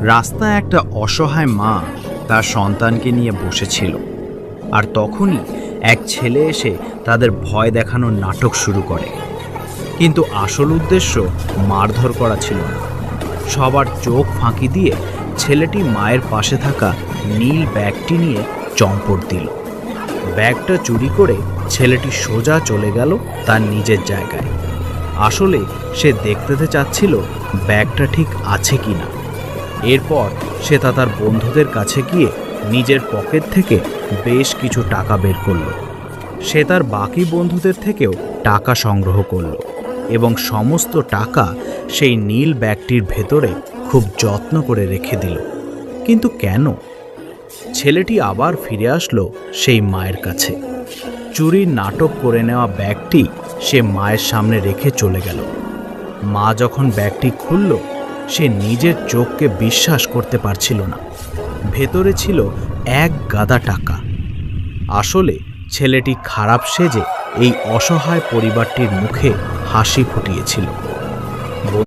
রাস্তায় একটা অসহায় মা তার সন্তানকে নিয়ে বসেছিল, আর তখনই এক ছেলে এসে তাদের ভয় দেখানোর নাটক শুরু করে। কিন্তু আসল উদ্দেশ্য মারধর করা ছিল না। সবার চোখ ফাঁকি দিয়ে ছেলেটি মায়ের পাশে থাকা নীল ব্যাগটি নিয়ে চম্পট দিল। ব্যাগটা চুরি করে ছেলেটি সোজা চলে গেল তার নিজের জায়গায়। আসলে সে দেখতে চাচ্ছিল ব্যাগটা ঠিক আছে কিনা। এরপর সে তার বন্ধুদের কাছে গিয়ে নিজের পকেট থেকে বেশ কিছু টাকা বের করল। সে তার বাকি বন্ধুদের থেকেও টাকা সংগ্রহ করল এবং সমস্ত টাকা সেই নীল ব্যাগটির ভেতরে খুব যত্ন করে রেখে দিল। কিন্তু কেন? ছেলেটি আবার ফিরে আসলো সেই মায়ের কাছে। চুরির নাটক করে নেওয়া ব্যাগটি সে মায়ের সামনে রেখে চলে গেল। মা যখন ব্যাগটি খুলল, সে নিজের চোখকে বিশ্বাস করতে পারছিল না। ভেতরে ছিল এক গাদা টাকা। আসলে ছেলেটি খারাপ সেজে এই অসহায় পরিবারটির মুখে হাসি ফুটিয়েছিল।